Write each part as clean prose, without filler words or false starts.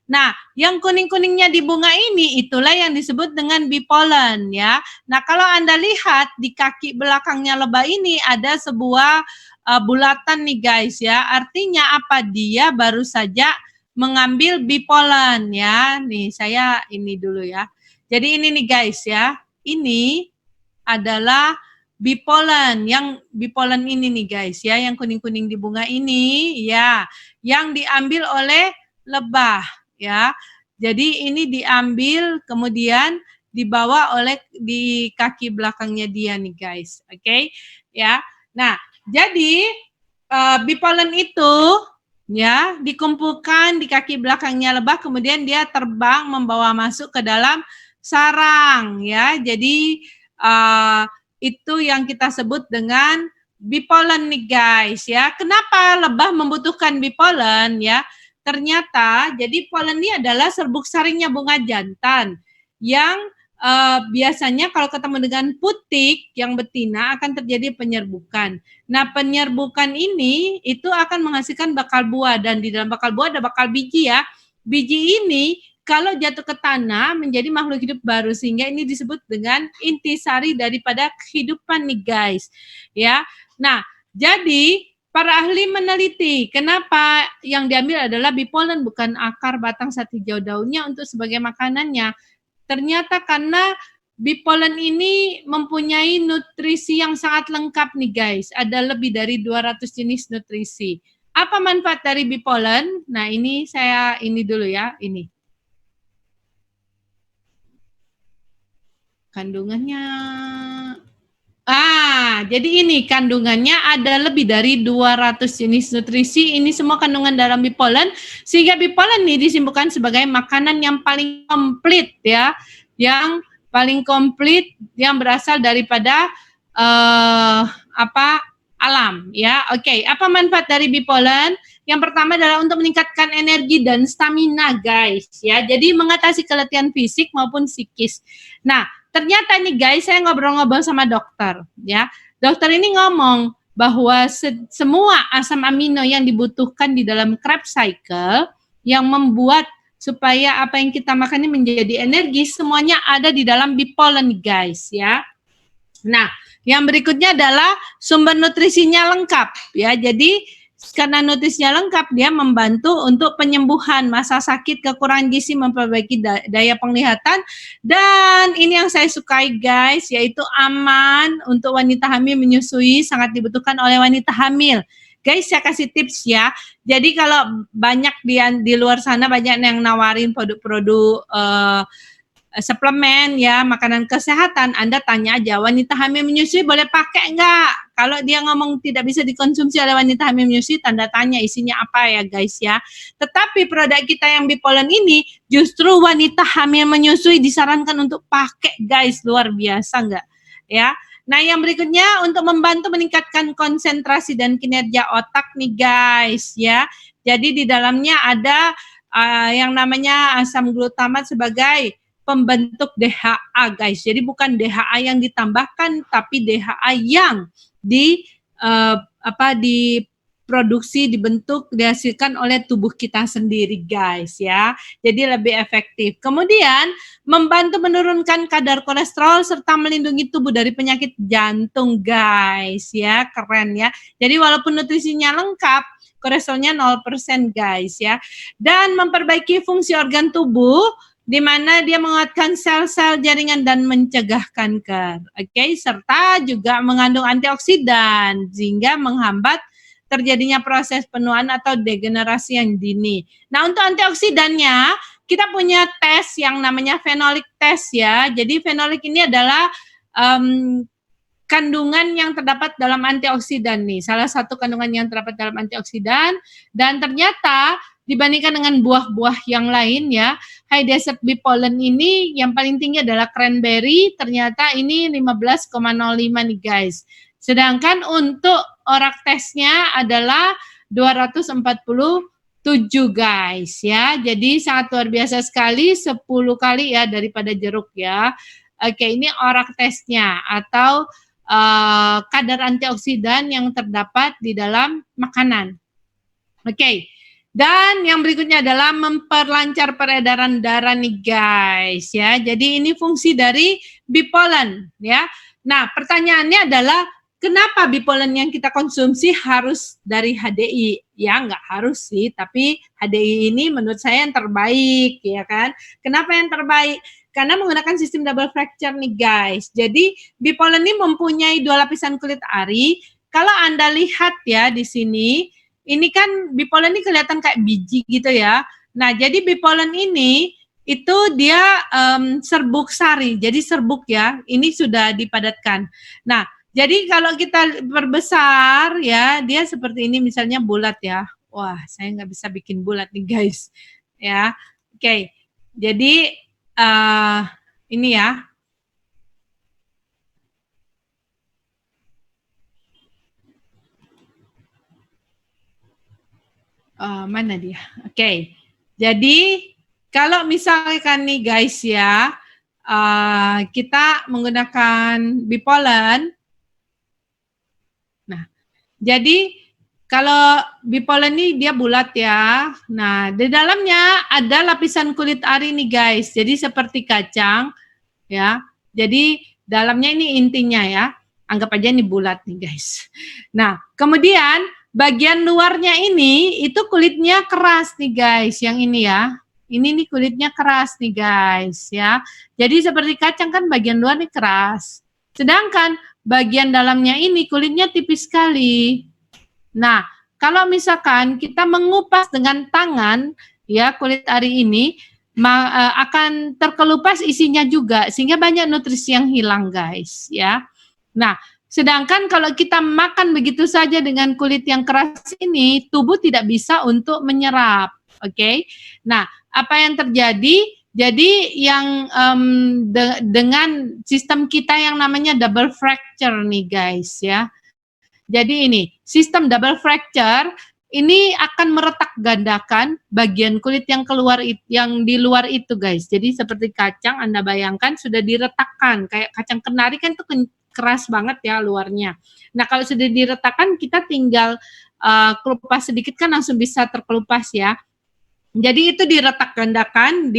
Nah, yang kuning-kuningnya di bunga ini itulah yang disebut dengan bipollen ya. Nah, kalau Anda lihat di kaki belakangnya lebah ini ada sebuah bulatan nih guys ya. Artinya apa? Dia baru saja mengambil bipollen ya. Nih, saya ini dulu ya. Jadi ini nih guys ya. Ini adalah bipollen. Yang bipollen ini nih guys ya, yang kuning-kuning di bunga ini ya, yang diambil oleh lebah ya. Jadi ini diambil kemudian dibawa oleh di kaki belakangnya dia nih guys. Oke, ya. Nah, jadi bipollen itu ya dikumpulkan di kaki belakangnya lebah, kemudian dia terbang membawa masuk ke dalam sarang ya. Jadi itu yang kita sebut dengan bipollen nih guys ya. Kenapa lebah membutuhkan bipollen ya? Ternyata jadi polen ini adalah serbuk saringnya bunga jantan yang biasanya kalau ketemu dengan putik yang betina akan terjadi penyerbukan. Nah, penyerbukan ini itu akan menghasilkan bakal buah, dan di dalam bakal buah ada bakal biji ya. Biji ini kalau jatuh ke tanah menjadi makhluk hidup baru, sehingga ini disebut dengan intisari daripada kehidupan nih guys. Ya. Nah, jadi para ahli meneliti kenapa yang diambil adalah bipollen bukan akar, batang, saat hijau daunnya untuk sebagai makanannya. Ternyata karena bipollen ini mempunyai nutrisi yang sangat lengkap nih guys. Ada lebih dari 200 jenis nutrisi. Apa manfaat dari bipollen? Nah, ini saya ini dulu ya, ini. Kandungannya jadi ini kandungannya ada lebih dari 200 jenis nutrisi. Ini semua kandungan dalam bipollen, sehingga bipollen ini disimpulkan sebagai makanan yang paling komplit ya, yang paling komplit yang berasal daripada alam ya. Oke, apa manfaat dari bipollen? Yang pertama adalah untuk meningkatkan energi dan stamina guys ya. Jadi mengatasi keletihan fisik maupun psikis. Nah, ternyata nih guys, saya ngobrol-ngobrol sama dokter ya. Dokter ini ngomong bahwa semua asam amino yang dibutuhkan di dalam Krebs cycle yang membuat supaya apa yang kita makan ini menjadi energi, semuanya ada di dalam bipollen guys ya. Nah, yang berikutnya adalah sumber nutrisinya lengkap ya. Jadi karena nutrisinya lengkap, dia membantu untuk penyembuhan masa sakit, kekurangan gizi, memperbaiki daya penglihatan, dan ini yang saya sukai guys, yaitu aman untuk wanita hamil menyusui, sangat dibutuhkan oleh wanita hamil. Guys, saya kasih tips ya. Jadi kalau banyak di luar sana banyak yang nawarin produk-produk suplemen ya, makanan kesehatan, Anda tanya aja, wanita hamil menyusui boleh pakai enggak? Kalau dia ngomong tidak bisa dikonsumsi oleh wanita hamil menyusui, tanda tanya isinya apa ya guys ya. Tetapi produk kita yang bipollen ini justru wanita hamil menyusui disarankan untuk pakai guys, luar biasa enggak? Ya. Nah, yang berikutnya untuk membantu meningkatkan konsentrasi dan kinerja otak nih guys ya. Jadi di dalamnya ada yang namanya asam glutamat sebagai pembentuk DHA guys. Jadi bukan DHA yang ditambahkan, tapi DHA yang diproduksi, dibentuk, dihasilkan oleh tubuh kita sendiri guys ya. Jadi lebih efektif. Kemudian membantu menurunkan kadar kolesterol serta melindungi tubuh dari penyakit jantung guys ya. Keren ya. Jadi walaupun nutrisinya lengkap, kolesterolnya 0% guys ya. Dan memperbaiki fungsi organ tubuh, di mana dia menguatkan sel-sel jaringan dan mencegah kanker. Oke, serta juga mengandung antioksidan sehingga menghambat terjadinya proses penuaan atau degenerasi yang dini. Nah, untuk antioksidannya kita punya tes yang namanya phenolic test ya. Jadi phenolic ini adalah kandungan yang terdapat dalam antioksidan nih. Salah satu kandungan yang terdapat dalam antioksidan, dan ternyata dibandingkan dengan buah-buah yang lain ya, high desert bipollen ini yang paling tinggi adalah cranberry, ternyata ini 15,05 nih guys. Sedangkan untuk orak tesnya adalah 247 guys ya. Jadi sangat luar biasa sekali, 10 kali ya daripada jeruk ya. Oke, ini orak tesnya atau kadar antioksidan yang terdapat di dalam makanan. Oke. Dan yang berikutnya adalah memperlancar peredaran darah nih guys ya. Jadi ini fungsi dari bipolen ya. Nah, pertanyaannya adalah kenapa bipolen yang kita konsumsi harus dari HDI? Ya, nggak harus sih, tapi HDI ini menurut saya yang terbaik ya kan. Kenapa yang terbaik? Karena menggunakan sistem double fracture nih guys. Jadi bipolen ini mempunyai dua lapisan kulit ari. Kalau Anda lihat ya di sini, ini kan bipolen ini kelihatan kayak biji gitu ya. Nah, jadi bipolen ini itu dia serbuk sari. Jadi serbuk ya, ini sudah dipadatkan. Nah, jadi kalau kita perbesar ya, dia seperti ini misalnya bulat ya. Wah, saya nggak bisa bikin bulat nih guys. Ya, oke. Jadi ini ya. Mana dia? Oke. Jadi kalau misalkan nih guys ya, kita menggunakan bipolen. Nah, jadi kalau bipolen ini dia bulat ya. Nah, di dalamnya ada lapisan kulit ari nih guys. Jadi seperti kacang ya. Jadi dalamnya ini intinya ya. Anggap aja ini bulat nih guys. Nah, kemudian bagian luarnya ini itu kulitnya keras nih guys. Yang ini ya. Ini nih kulitnya keras nih guys ya. Jadi seperti kacang kan bagian luar nih keras. Sedangkan bagian dalamnya ini kulitnya tipis sekali. Nah, kalau misalkan kita mengupas dengan tangan ya kulit ari ini akan terkelupas isinya juga sehingga banyak nutrisi yang hilang guys ya. Nah, sedangkan kalau kita makan begitu saja dengan kulit yang keras ini, tubuh tidak bisa untuk menyerap. Oke. Nah, apa yang terjadi? Jadi yang dengan sistem kita yang namanya double fracture nih guys ya. Jadi ini sistem double fracture ini akan meretak gandakan bagian kulit yang keluar yang di luar itu guys. Jadi seperti kacang Anda bayangkan sudah diretakkan kayak kacang kenari kan itu keras banget ya luarnya. Nah kalau sudah diretakkan kita tinggal kelupas sedikit kan langsung bisa terkelupas ya. Jadi itu diretak gandakan,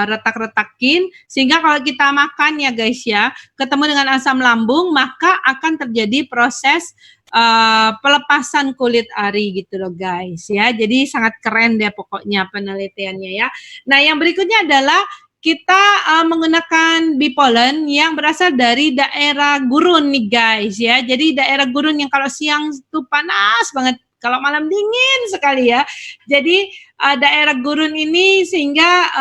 retak-retakin, sehingga kalau kita makan ya guys ya, ketemu dengan asam lambung, maka akan terjadi proses pelepasan kulit ari gitu loh guys ya. Jadi sangat keren deh pokoknya penelitiannya ya. Nah yang berikutnya adalah kita menggunakan bipolen yang berasal dari daerah gurun nih guys ya. Jadi daerah gurun yang kalau siang itu panas banget, kalau malam dingin sekali ya. Jadi daerah gurun ini sehingga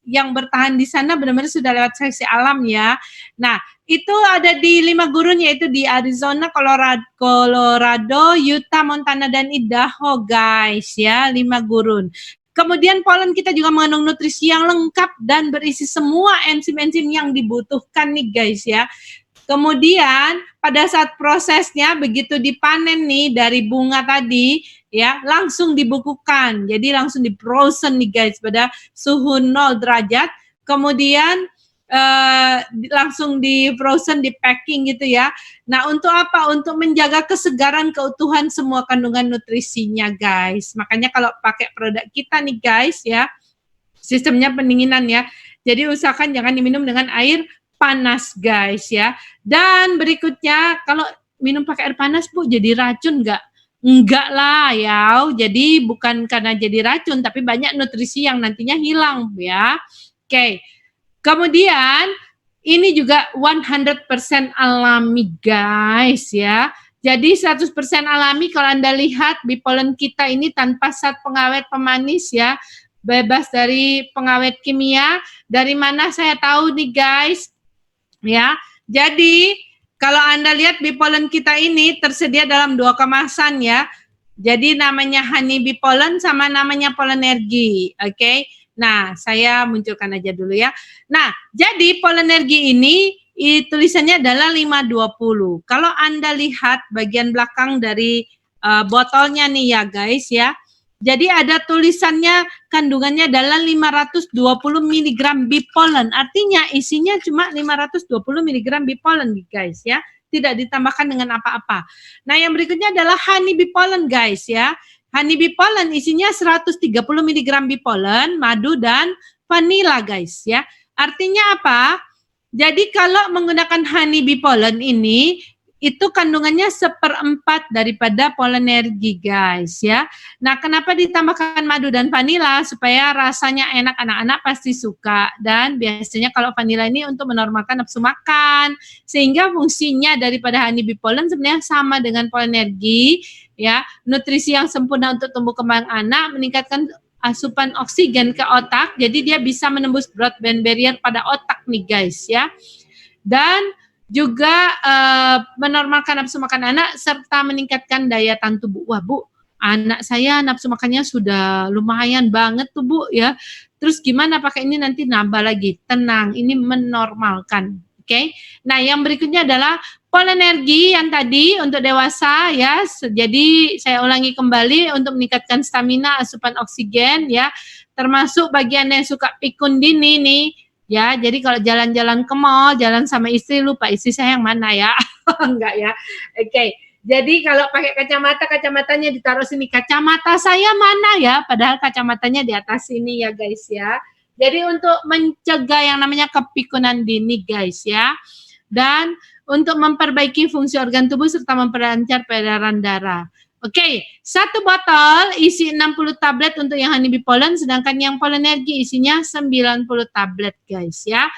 yang bertahan di sana benar-benar sudah lewat seleksi alam ya. Nah, itu ada di 5 gurun yaitu di Arizona, Colorado, Utah, Montana, dan Idaho guys ya, 5 gurun. Kemudian polen kita juga mengandung nutrisi yang lengkap dan berisi semua enzim-enzim yang dibutuhkan nih guys ya. Kemudian pada saat prosesnya begitu dipanen nih dari bunga tadi ya langsung dibukukan. Jadi langsung di frozen nih guys pada suhu 0 derajat. Kemudian langsung di frozen, di packing gitu ya. Nah, untuk apa? Untuk menjaga kesegaran keutuhan semua kandungan nutrisinya guys. Makanya kalau pakai produk kita nih guys ya, sistemnya pendinginan ya. Jadi usahakan jangan diminum dengan air panas guys ya. Dan berikutnya kalau minum pakai air panas Bu jadi racun nggak? Enggak lah ya. Jadi bukan karena jadi racun tapi banyak nutrisi yang nantinya hilang ya. Oke. Kemudian ini juga 100% alami guys ya. Jadi 100% alami kalau Anda lihat bipolen kita ini tanpa zat pengawet pemanis ya. Bebas dari pengawet kimia. Dari mana saya tahu nih guys? Ya, jadi kalau Anda lihat bipolen kita ini tersedia dalam 2 kemasan ya. Jadi namanya honey bipolen sama namanya polenergi, oke? Nah, saya munculkan aja dulu ya. Nah, jadi polenergi ini tulisannya adalah 520. Kalau Anda lihat bagian belakang dari botolnya nih ya guys ya. Jadi ada tulisannya kandungannya adalah 520 mg bipolen. Artinya isinya cuma 520 mg bipolen guys ya. Tidak ditambahkan dengan apa-apa. Nah yang berikutnya adalah honey bipolen guys ya. Honeybee pollen isinya 130 mg bee pollen, madu dan vanila guys ya. Artinya apa? Jadi kalau menggunakan honeybee pollen ini itu kandungannya 1/4 daripada polenergi guys ya. Nah, kenapa ditambahkan madu dan vanila? Supaya rasanya enak, anak-anak pasti suka. Dan biasanya kalau vanila ini untuk menormalkan nafsu makan, sehingga fungsinya daripada honeybee pollen sebenarnya sama dengan polenergi ya. Nutrisi yang sempurna untuk tumbuh kembang anak, meningkatkan asupan oksigen ke otak, jadi dia bisa menembus blood-brain barrier pada otak nih guys ya. Dan juga menormalkan nafsu makan anak serta meningkatkan daya tahan tubuh. Wah Bu, anak saya nafsu makannya sudah lumayan banget tuh Bu ya. Terus gimana pakai ini nanti nambah lagi? Tenang, ini menormalkan. Oke. Nah, yang berikutnya adalah polenergi yang tadi untuk dewasa ya. Jadi saya ulangi kembali untuk meningkatkan stamina, asupan oksigen ya. Termasuk bagian yang suka pikun dini nih. Ya, jadi kalau jalan-jalan ke mall, jalan sama istri, lupa istri saya yang mana ya? Enggak ya. Oke. Jadi kalau pakai kacamata, kacamatanya ditaruh sini. Kacamata saya mana ya? Padahal kacamatanya di atas sini ya guys ya. Jadi untuk mencegah yang namanya kepikunan dini guys ya. Dan untuk memperbaiki fungsi organ tubuh serta memperlancar peredaran darah. Oke, satu botol isi 60 tablet untuk yang honeybee pollen, sedangkan yang polenergi isinya 90 tablet guys ya.